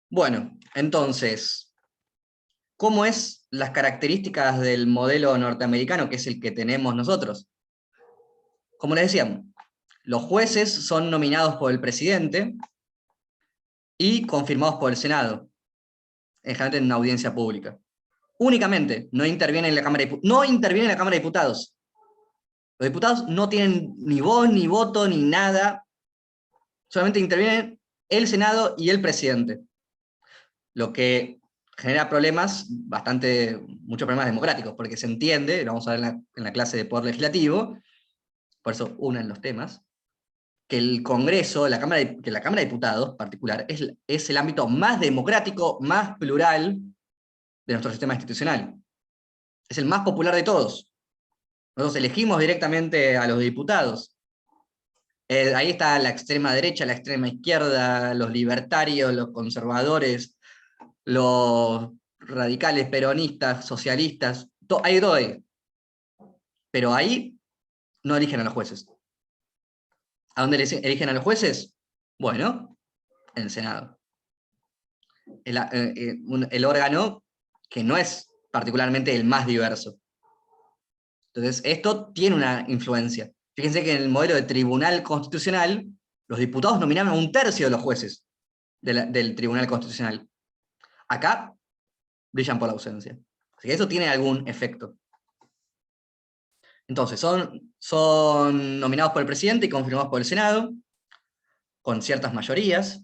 Bueno, entonces, ¿cómo es las características del modelo norteamericano, que es el que tenemos nosotros? Como les decía, los jueces son nominados por el presidente y confirmados por el Senado, generalmente en una audiencia pública. Únicamente, no interviene en la Cámara de, no interviene en la Cámara de Diputados. Los diputados no tienen ni voz, ni voto, ni nada. Solamente intervienen el Senado y el presidente. Lo que genera problemas, muchos problemas democráticos, porque se entiende, lo vamos a ver en la clase de poder legislativo, por eso unen los temas, que el Congreso, que la Cámara de Diputados en particular, es el ámbito más democrático, más plural de nuestro sistema institucional. Es el más popular de todos. Nosotros elegimos directamente a los diputados. Ahí está la extrema derecha, la extrema izquierda, los libertarios, los conservadores, los radicales, peronistas, socialistas, hay todo ahí. Pero ahí no eligen a los jueces. ¿A dónde eligen a los jueces? Bueno, en el Senado. El órgano que no es particularmente el más diverso. Entonces, esto tiene una influencia. Fíjense que en el modelo de tribunal constitucional, los diputados nominaban a un tercio de los jueces del tribunal constitucional. Acá brillan por la ausencia. Así que eso tiene algún efecto. Entonces, son nominados por el presidente y confirmados por el Senado, con ciertas mayorías.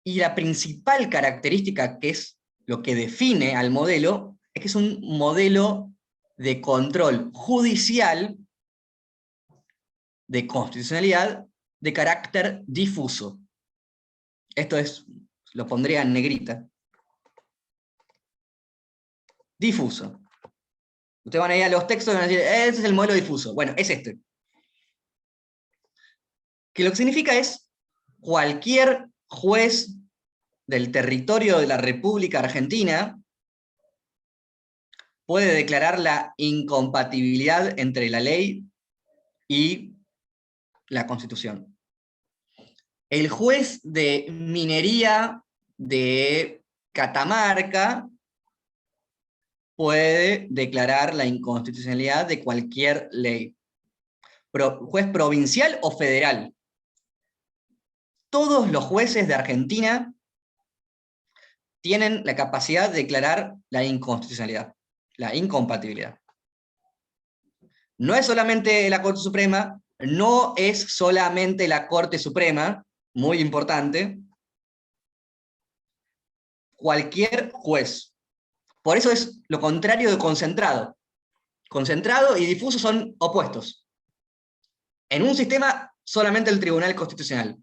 Y la principal característica, que es lo que define al modelo, es que es un modelo de control judicial de constitucionalidad de carácter difuso. Esto lo pondría en negrita. Difuso. Ustedes van a ir a los textos y van a decir, ese es el modelo difuso. Bueno, es este. Que lo que significa es cualquier juez del territorio de la República Argentina puede declarar la incompatibilidad entre la ley y la Constitución. El juez de minería de Catamarca puede declarar la inconstitucionalidad de cualquier ley. Juez provincial o federal. Todos los jueces de Argentina tienen la capacidad de declarar la inconstitucionalidad, la incompatibilidad. No es solamente la Corte Suprema, no es solamente la Corte Suprema, muy importante, cualquier juez. Por eso es lo contrario de concentrado. Concentrado y difuso son opuestos. En un sistema, solamente el Tribunal Constitucional.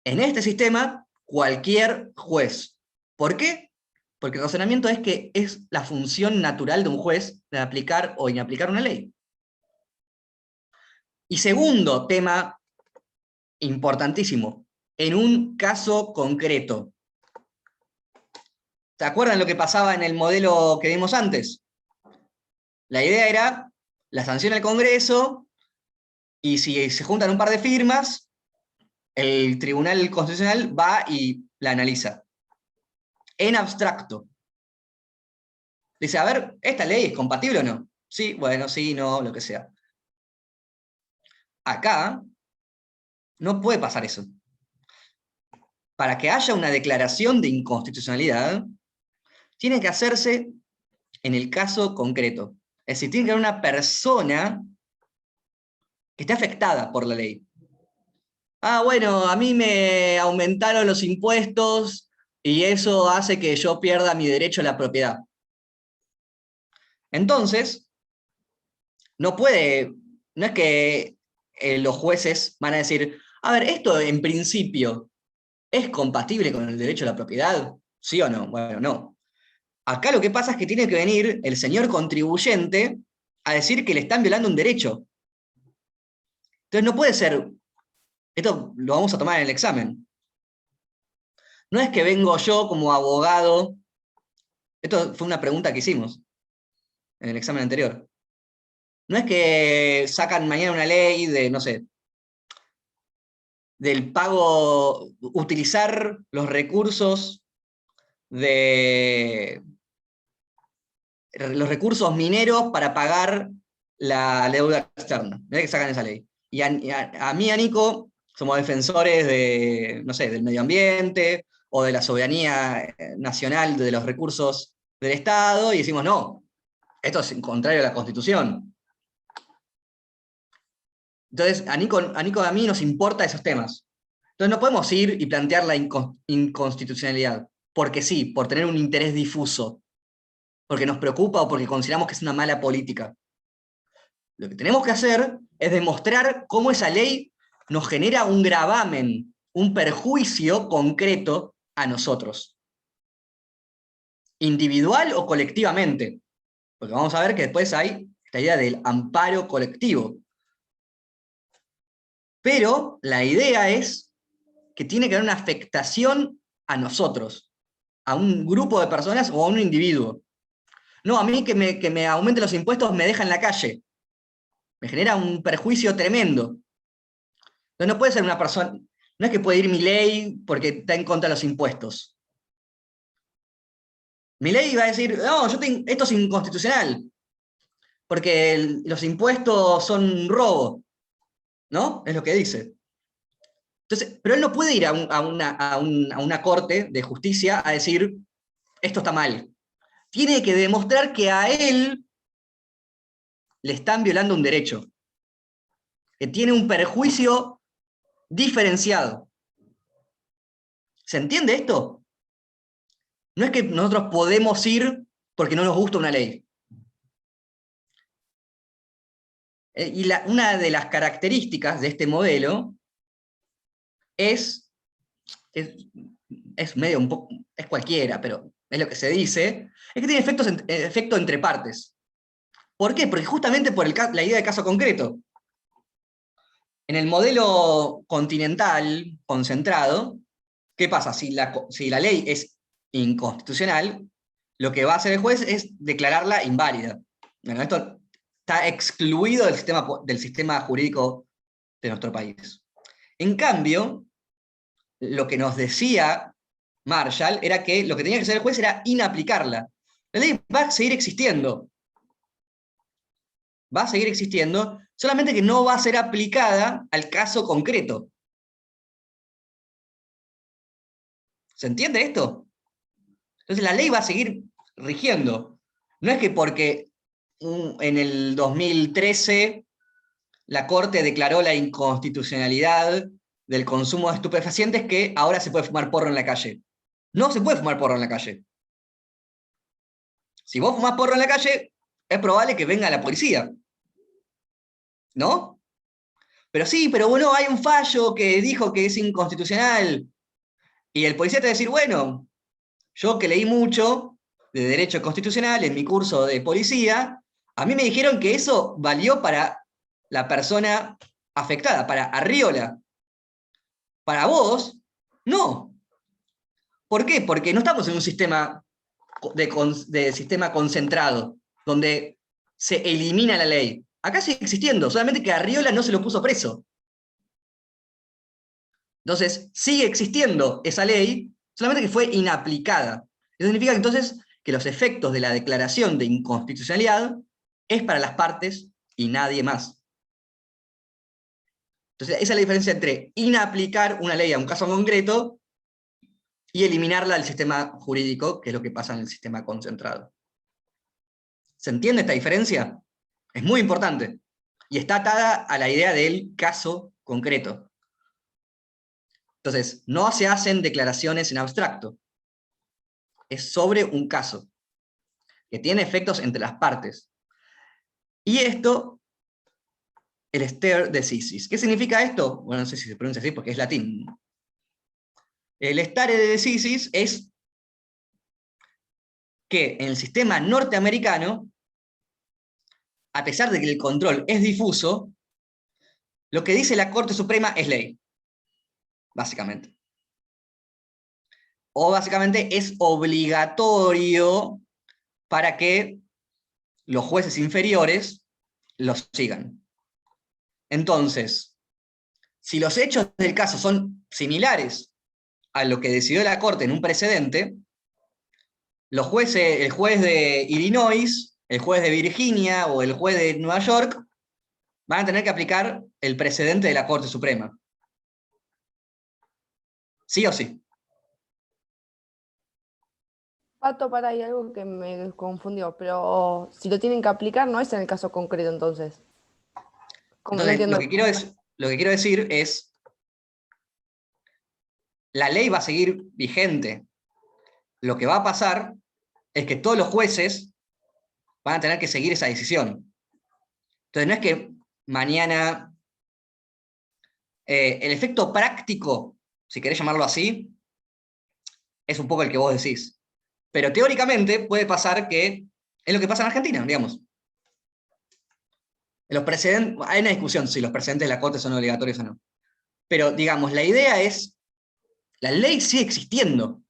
En este sistema, cualquier juez. ¿Por qué? Porque el razonamiento es que es la función natural de un juez de aplicar o inaplicar una ley. Y segundo tema importantísimo, en un caso concreto. ¿Se acuerdan lo que pasaba en el modelo que vimos antes? La idea era la sanción al Congreso, y si se juntan un par de firmas, el Tribunal Constitucional va y la analiza. En abstracto. Dice, a ver, ¿esta ley es compatible o no? Sí, bueno, sí, no, lo que sea. Acá no puede pasar eso. Para que haya una declaración de inconstitucionalidad, tiene que hacerse en el caso concreto. Es decir, tiene que haber una persona que esté afectada por la ley. Ah, bueno, a mí me aumentaron los impuestos y eso hace que yo pierda mi derecho a la propiedad. Entonces, no es que los jueces van a decir, a ver, esto en principio, ¿es compatible con el derecho a la propiedad? ¿Sí o no? Bueno, no. Acá lo que pasa es que tiene que venir el señor contribuyente a decir que le están violando un derecho. Entonces no puede ser, esto lo vamos a tomar en el examen. No es que vengo yo como abogado, esto fue una pregunta que hicimos en el examen anterior. No es que sacan mañana una ley de, no sé, del pago, utilizar los recursos mineros para pagar la deuda externa. Mirá que sacan esa ley. Y a mí y a Nico somos defensores de, no sé, del medio ambiente o de la soberanía nacional de los recursos del Estado, y decimos, no, esto es contrario a la Constitución. Entonces, a Nico y a mí nos importa esos temas. Entonces no podemos ir y plantear la inconstitucionalidad, porque sí, por tener un interés difuso, porque nos preocupa o porque consideramos que es una mala política. Lo que tenemos que hacer es demostrar cómo esa ley nos genera un gravamen, un perjuicio concreto a nosotros, individual o colectivamente, porque vamos a ver que después hay esta idea del amparo colectivo. Pero la idea es que tiene que haber una afectación a nosotros, a un grupo de personas o a un individuo. No, a mí que me aumenten los impuestos me deja en la calle. Me genera un perjuicio tremendo. Entonces no puede ser una persona, no es que puede ir Milei porque está en contra de los impuestos. Milei va a decir, no, esto es inconstitucional, porque los impuestos son un robo, ¿no? Es lo que dice. Entonces, pero él no puede ir a una corte de justicia a decir, esto está mal. Tiene que demostrar que a él le están violando un derecho, que tiene un perjuicio diferenciado. ¿Se entiende esto? No es que nosotros podemos ir porque no nos gusta una ley. Y una de las características de este modelo es medio un poco, es cualquiera, pero es lo que se dice, es que tiene efecto entre partes. ¿Por qué? Porque justamente por la idea de caso concreto. En el modelo continental concentrado, ¿qué pasa? Si la ley es inconstitucional, lo que va a hacer el juez es declararla inválida. Bueno, esto está excluido del sistema jurídico de nuestro país. En cambio, lo que nos decía Marshall era que lo que tenía que hacer el juez era inaplicarla. La ley va a seguir existiendo. Va a seguir existiendo, solamente que no va a ser aplicada al caso concreto. ¿Se entiende esto? Entonces la ley va a seguir rigiendo. No es que porque en el 2013 la Corte declaró la inconstitucionalidad del consumo de estupefacientes que ahora se puede fumar porro en la calle. No se puede fumar porro en la calle. Si vos fumás porro en la calle, es probable que venga la policía. ¿No? Pero sí, pero bueno, hay un fallo que dijo que es inconstitucional. Y el policía te va a decir, bueno, yo que leí mucho de derecho constitucional en mi curso de policía, a mí me dijeron que eso valió para la persona afectada, para Arriola. Para vos, no. ¿Por qué? Porque no estamos en un sistema de sistema concentrado, donde se elimina la ley. Acá sigue existiendo, solamente que Arriola no se lo puso preso. Entonces, sigue existiendo esa ley, solamente que fue inaplicada. Eso significa entonces que los efectos de la declaración de inconstitucionalidad es para las partes y nadie más. Entonces, esa es la diferencia entre inaplicar una ley a un caso concreto y eliminarla del sistema jurídico, que es lo que pasa en el sistema concentrado. ¿Se entiende esta diferencia? Es muy importante. Y está atada a la idea del caso concreto. Entonces, no se hacen declaraciones en abstracto. Es sobre un caso, que tiene efectos entre las partes. Y esto, el stare decisis. ¿Qué significa esto? Bueno, no sé si se pronuncia así porque es latín. El stare decisis es que en el sistema norteamericano, a pesar de que el control es difuso, lo que dice la Corte Suprema es ley, básicamente. O básicamente es obligatorio para que los jueces inferiores los sigan. Entonces, si los hechos del caso son similares a lo que decidió la Corte en un precedente, los jueces, el juez de Illinois, el juez de Virginia o el juez de Nueva York van a tener que aplicar el precedente de la Corte Suprema. ¿Sí o sí? Pato, para ahí algo que me confundió, pero si lo tienen que aplicar, no es en el caso concreto entonces. Como no Entonces, entiendo. lo que quiero decir es, la ley va a seguir vigente. Lo que va a pasar es que todos los jueces van a tener que seguir esa decisión. Entonces, no es que mañana el efecto práctico, si querés llamarlo así, es un poco el que vos decís. Pero teóricamente puede pasar que es lo que pasa en Argentina, digamos. Los precedentes, hay una discusión si los precedentes de la Corte son obligatorios o no. Pero, digamos, la idea es, la ley sigue existiendo.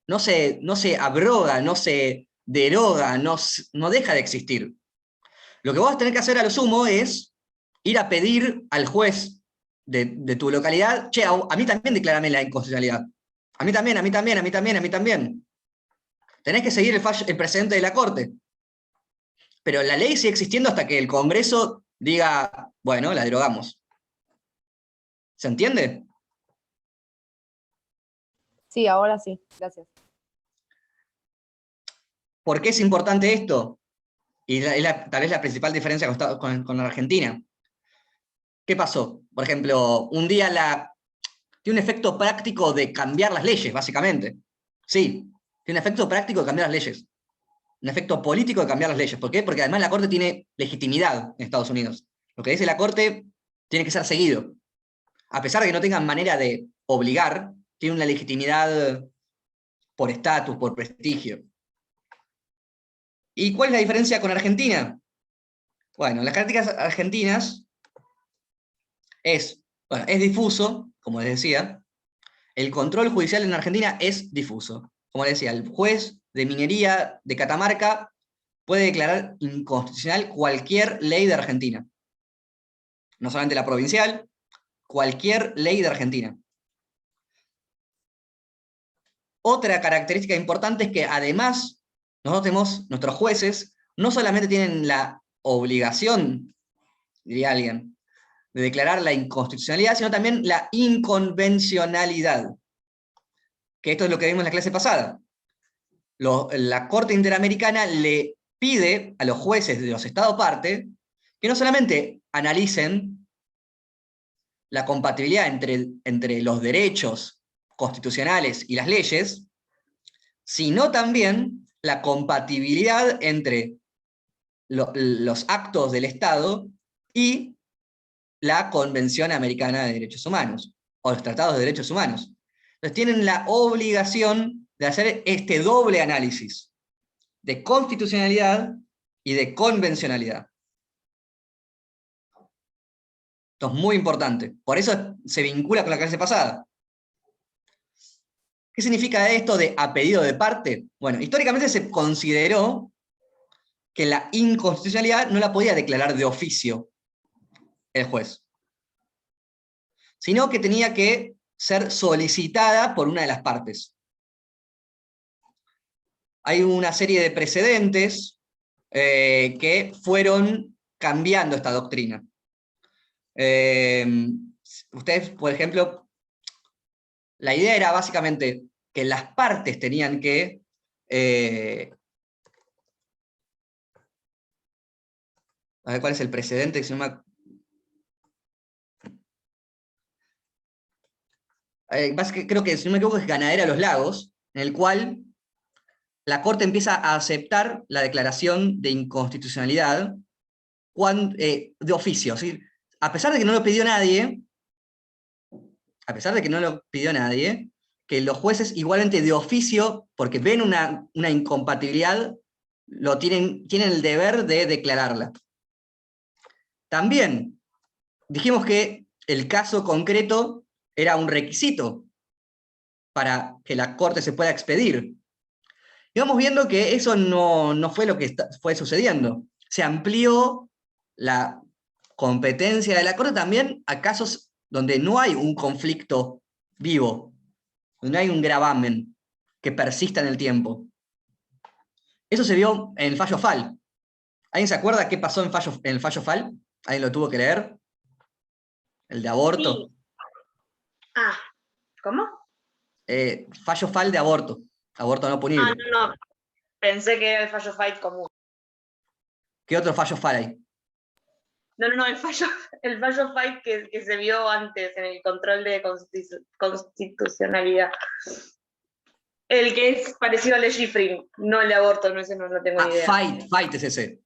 No se abroga, no se deroga, no deja de existir. Lo que vos vas a tener que hacer a lo sumo es ir a pedir al juez de tu localidad, che, a mí también declárame la inconstitucionalidad. A mí también, a mí también, a mí también, a mí también. Tenés que seguir el precedente de la Corte. Pero la ley sigue existiendo hasta que el Congreso diga, bueno, la derogamos. ¿Se entiende? Sí, ahora sí, gracias. ¿Por qué es importante esto? Y tal vez la principal diferencia con Argentina. ¿Qué pasó? Por ejemplo, un día tiene un efecto práctico de cambiar las leyes, básicamente. Sí, tiene un efecto práctico de cambiar las leyes. Un efecto político de cambiar las leyes. ¿Por qué? Porque además la Corte tiene legitimidad en Estados Unidos. Lo que dice la Corte tiene que ser seguido. A pesar de que no tengan manera de obligar, tiene una legitimidad por estatus, por prestigio. ¿Y cuál es la diferencia con Argentina? Bueno, las características argentinas es difuso, como les decía. El control judicial en Argentina es difuso. Como les decía, el juez de minería de Catamarca puede declarar inconstitucional cualquier ley de Argentina. No solamente la provincial, cualquier ley de Argentina. Otra característica importante es que además, nuestros jueces no solamente tienen la obligación, diría alguien, de declarar la inconstitucionalidad, sino también la inconvencionalidad. Que esto es lo que vimos en la clase pasada. La Corte Interamericana le pide a los jueces de los Estados parte que no solamente analicen la compatibilidad entre los derechos constitucionales y las leyes, sino también la compatibilidad entre los actos del Estado y la Convención Americana de Derechos Humanos, o los tratados de derechos humanos. Entonces tienen la obligación de hacer este doble análisis de constitucionalidad y de convencionalidad. Esto es muy importante. Por eso se vincula con la clase pasada. ¿Qué significa esto de a pedido de parte? Bueno, históricamente se consideró que la inconstitucionalidad no la podía declarar de oficio el juez, sino que tenía que ser solicitada por una de las partes. Hay una serie de precedentes que fueron cambiando esta doctrina. Ustedes, por ejemplo, la idea era básicamente que las partes tenían que a ver cuál es el precedente, que se llama, creo que si no me equivoco es Ganadera de los Lagos, en el cual la Corte empieza a aceptar la declaración de inconstitucionalidad de oficio. ¿Sí? A pesar de que no lo pidió nadie, que los jueces igualmente de oficio, porque ven una incompatibilidad, tienen el deber de declararla. También dijimos que el caso concreto era un requisito para que la Corte se pueda expedir. Y vamos viendo que eso no fue lo que fue sucediendo. Se amplió competencia de la Corte también a casos donde no hay un conflicto vivo, donde no hay un gravamen que persista en el tiempo. Eso se vio en el fallo FAL. ¿Alguien se acuerda qué pasó en el fallo FAL? ¿Alguien lo tuvo que leer? ¿El de aborto? Sí. Ah, ¿cómo? Fallo FAL de aborto. Aborto no punible. No. Pensé que era el fallo Fight común. ¿Qué otro fallo FAL hay? No, el fallo Fight que se vio antes en el control de constitucionalidad. El que es parecido al de Schifrin, no el de aborto, no, ese no tengo ni idea. Fight es ese.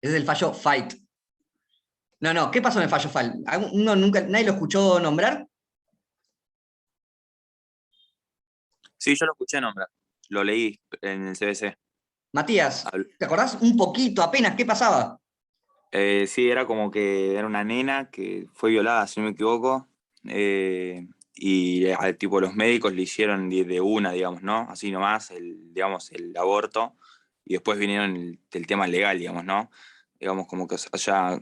Ese es el fallo Fight. No, ¿qué pasó en el fallo FAL? ¿Nadie lo escuchó nombrar? Sí, yo lo escuché nombrar. Lo leí en el CBC. Matías, ¿te acordás un poquito, apenas, qué pasaba? Sí, era como que era una nena que fue violada, si no me equivoco, y tipo los médicos le hicieron de una, digamos, ¿no? Así nomás, digamos, el aborto, y después vinieron el tema legal, digamos, ¿no? Digamos, como que allá,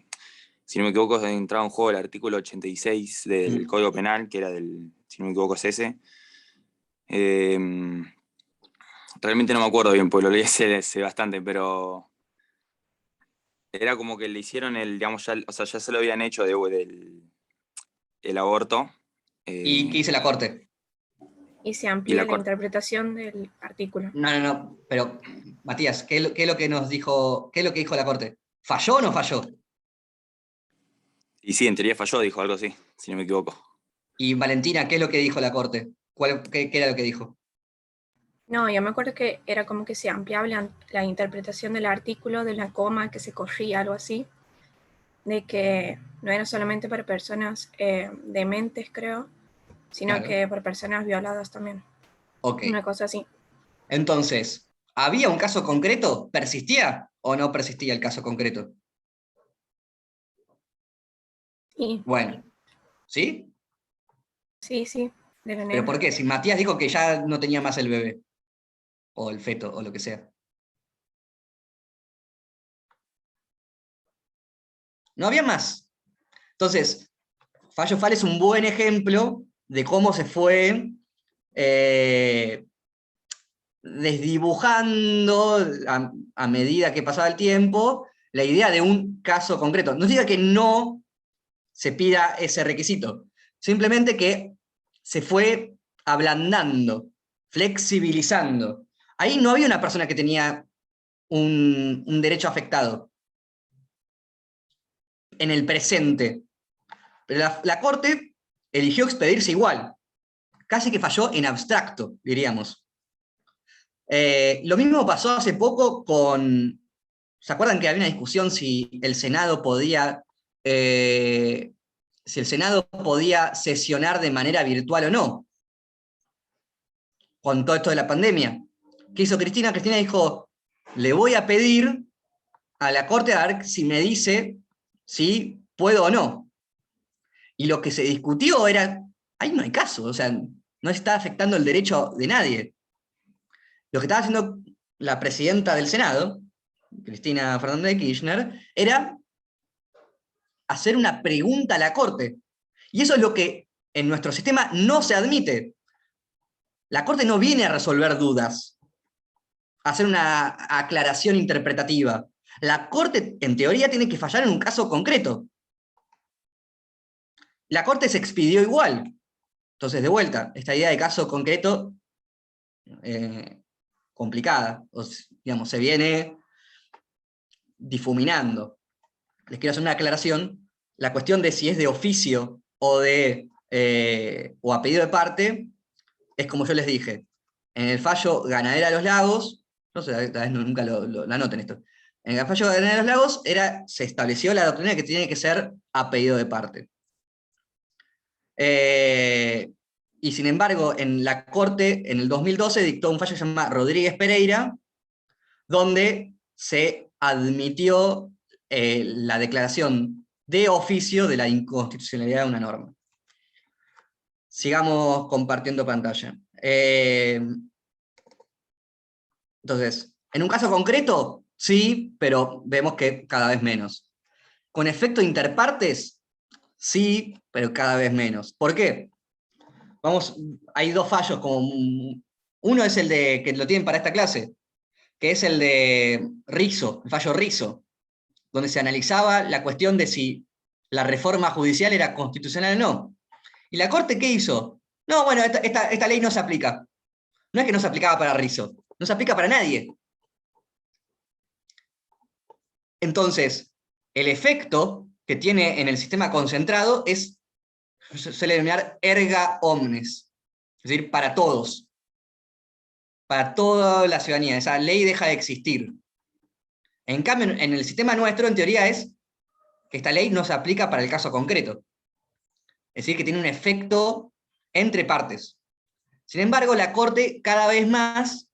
si no me equivoco, entraba en juego el artículo 86 del Código Penal, que era si no me equivoco, es ese. Realmente no me acuerdo bien, pues lo leí hace bastante, pero era como que le hicieron digamos, ya se lo habían hecho el aborto. ¿Y qué dice la Corte? Y se amplía la interpretación del artículo. No, pero Matías, ¿qué es lo que nos dijo, qué es lo que dijo la Corte? ¿Falló o no falló? Y sí, en teoría falló, dijo algo así, si no me equivoco. Y Valentina, ¿qué es lo que dijo la Corte? ¿Qué era lo que dijo? No, yo me acuerdo que era como que se ampliaba la interpretación del artículo, de la coma que se corría, algo así, de que no era solamente para personas dementes, creo, sino Claro. que para personas violadas también. Ok. Una cosa así. Entonces, ¿había un caso concreto? ¿Persistía o no persistía el caso concreto? Sí. Bueno, ¿sí? Sí, de la ¿Pero nena. por qué? Si Matías dijo que ya no tenía más el bebé, o el feto, o lo que sea. No había más. Entonces, fallo FAL es un buen ejemplo de cómo se fue desdibujando a medida que pasaba el tiempo la idea de un caso concreto. No diga que no se pida ese requisito, simplemente que se fue ablandando, flexibilizando. Ahí no había una persona que tenía un derecho afectado en el presente, pero la Corte eligió expedirse igual, casi que falló en abstracto, diríamos. Lo mismo pasó hace poco con... ¿Se acuerdan que había una discusión si el Senado podía sesionar de manera virtual o no? Con todo esto de la pandemia. ¿Qué hizo Cristina? Cristina dijo, le voy a pedir a la Corte a ver si me dice si puedo o no. Y lo que se discutió era, ahí no hay caso, o sea, no está afectando el derecho de nadie. Lo que estaba haciendo la presidenta del Senado, Cristina Fernández de Kirchner, era hacer una pregunta a la Corte. Y eso es lo que en nuestro sistema no se admite. La Corte no viene a resolver dudas, a hacer una aclaración interpretativa. La Corte, en teoría, tiene que fallar en un caso concreto. La Corte se expidió igual. Entonces, de vuelta, esta idea de caso concreto complicada, digamos, se viene difuminando. Les quiero hacer una aclaración. La cuestión de si es de oficio o a pedido de parte, es como yo les dije. En el fallo Ganadera de los Lagos, no sé, tal vez nunca lo anoten esto. En el fallo Ganadera de los Lagos se estableció la doctrina que tiene que ser a pedido de parte. Y sin embargo, en la Corte, en el 2012, dictó un fallo que se llama Rodríguez Pereira, donde se admitió la declaración de oficio de la inconstitucionalidad de una norma. Sigamos compartiendo pantalla. Entonces, en un caso concreto, sí, pero vemos que cada vez menos. ¿Con efecto interpartes? Sí, pero cada vez menos. ¿Por qué? Hay dos fallos, uno es el de que lo tienen para esta clase, que es el de Rizzo, el fallo Rizzo, donde se analizaba la cuestión de si la reforma judicial era constitucional o no. ¿Y la Corte qué hizo? No, bueno, esta ley no se aplica. No es que no se aplicaba para Rizzo, no se aplica para nadie. Entonces, el efecto que tiene en el sistema concentrado se suele denominar erga omnes, es decir, para todos, para toda la ciudadanía. Esa ley deja de existir. En cambio, en el sistema nuestro, en teoría, es que esta ley no se aplica para el caso concreto. Es decir, que tiene un efecto entre partes. Sin embargo, la Corte cada vez más,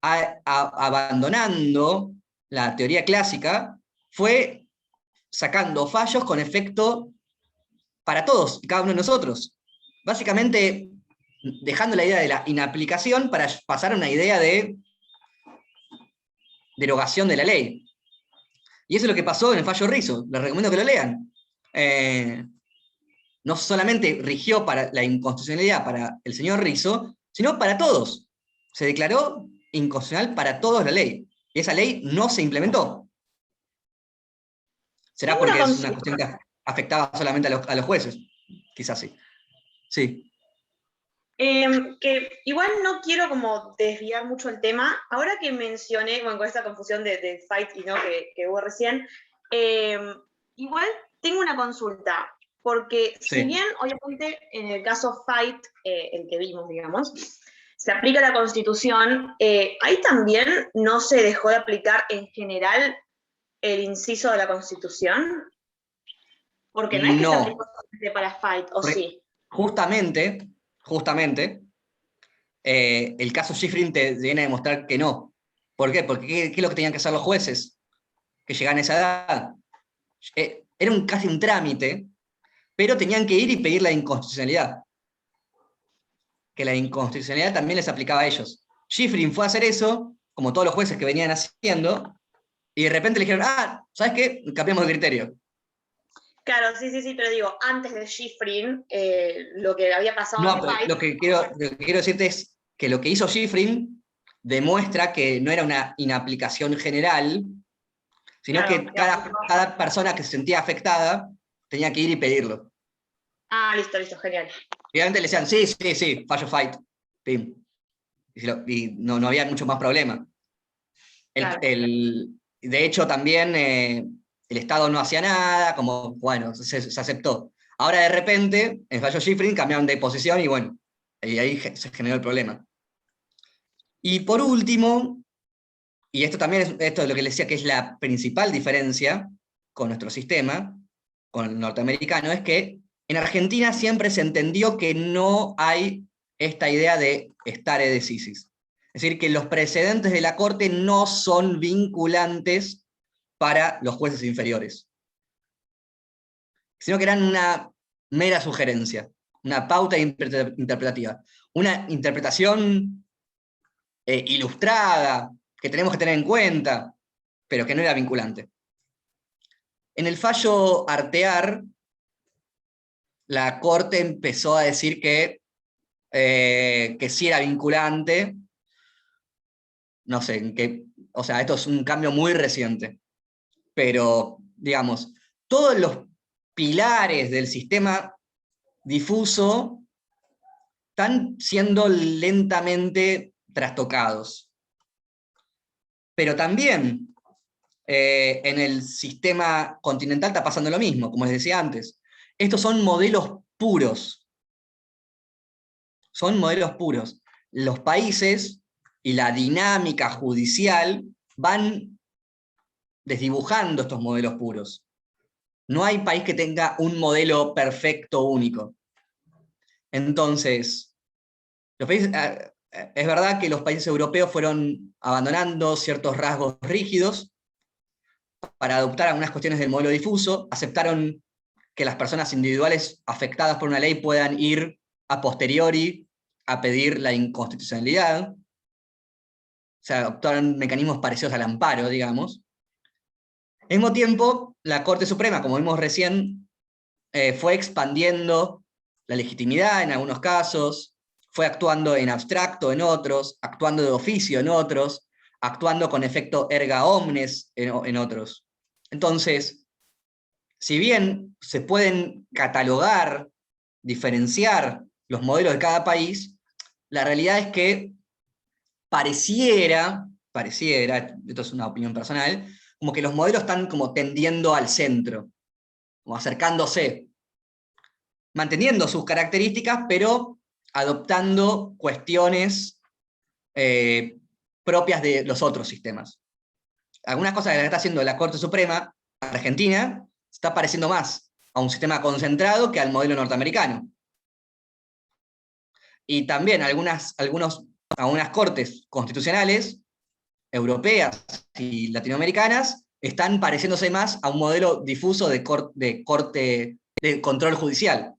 abandonando la teoría clásica, fue sacando fallos con efecto para todos y cada uno de nosotros. Básicamente, dejando la idea de la inaplicación para pasar a una idea de derogación de la ley. Y eso es lo que pasó en el fallo Rizzo. Les recomiendo que lo lean. No solamente rigió para la inconstitucionalidad para el señor Rizzo, sino para todos. Se declaró inconstitucional para todos la ley. Y esa ley no se implementó. ¿Será Tengo una porque es una consulta. cuestión que afectaba solamente a los jueces? Quizás sí. Sí. Que igual no quiero como desviar mucho el tema. Ahora que mencioné, bueno, con esta confusión de fight y no que hubo recién, igual tengo una consulta, porque Sí. si bien obviamente en el caso fight, el que vimos, digamos, se aplica la Constitución, ahí también no se dejó de aplicar en general el inciso de la Constitución, porque no es que se No. aplicó solamente para fight, ¿o sí? Justamente, el caso Schifrin te viene a demostrar que no. ¿Por qué? Porque ¿qué es lo que tenían que hacer los jueces que llegan a esa edad? Era casi un trámite, pero tenían que ir y pedir la inconstitucionalidad. Que la inconstitucionalidad también les aplicaba a ellos. Schifrin fue a hacer eso, como todos los jueces que venían haciendo, y de repente le dijeron, ¿sabes qué? Cambiamos de criterio. Claro, sí, pero digo, antes de Schifrin, lo que había pasado No, en pero Fight. lo que quiero decirte es que lo que hizo Schifrin demuestra que no era una inaplicación general, sino Claro, que cada persona que se sentía afectada tenía que ir y pedirlo. Listo, genial. Y obviamente le decían, sí, fallo fight. Pim. Y no había mucho más problema. Claro. De hecho, también el Estado no hacía nada, como, bueno, se aceptó. Ahora de repente, en fallo Schifrin cambiaron de posición y bueno, y ahí se generó el problema. Y por último, y esto es lo que les decía que es la principal diferencia con nuestro sistema, con el norteamericano, es que en Argentina siempre se entendió que no hay esta idea de stare decisis. Es decir, que los precedentes de la Corte no son vinculantes para los jueces inferiores, sino que eran una mera sugerencia, una pauta interpretativa, una interpretación ilustrada, que tenemos que tener en cuenta, pero que no era vinculante. En el fallo Artear, la Corte empezó a decir que sí era vinculante. No sé, o sea, esto es un cambio muy reciente, pero, digamos, todos los pilares del sistema difuso están siendo lentamente trastocados. Pero también en el sistema continental está pasando lo mismo, como les decía antes. Estos son modelos puros. Son modelos puros. Los países y la dinámica judicial van desdibujando estos modelos puros. No hay país que tenga un modelo perfecto único. Entonces, es verdad que los países europeos fueron abandonando ciertos rasgos rígidos para adoptar algunas cuestiones del modelo difuso, aceptaron que las personas individuales afectadas por una ley puedan ir a posteriori a pedir la inconstitucionalidad, o sea, adoptaron mecanismos parecidos al amparo, digamos. Al mismo tiempo, la Corte Suprema, como vimos recién, fue expandiendo la legitimidad en algunos casos, fue actuando en abstracto en otros, actuando de oficio en otros, actuando con efecto erga omnes en otros. Entonces, si bien se pueden catalogar, diferenciar los modelos de cada país, la realidad es que pareciera, esto es una opinión personal, como que los modelos están como tendiendo al centro, como acercándose, manteniendo sus características, pero adoptando cuestiones propias de los otros sistemas. Algunas cosas que está haciendo la Corte Suprema Argentina se está pareciendo más a un sistema concentrado que al modelo norteamericano. Y también algunas cortes constitucionales europeas y latinoamericanas están pareciéndose más a un modelo difuso de control judicial.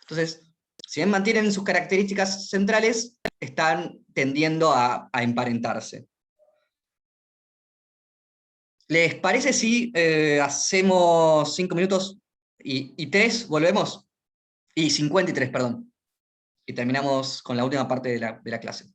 Entonces, si bien mantienen sus características centrales, están tendiendo a emparentarse. ¿Les parece si hacemos 5 minutos y 3, volvemos? Y 53, perdón. Y terminamos con la última parte de la clase.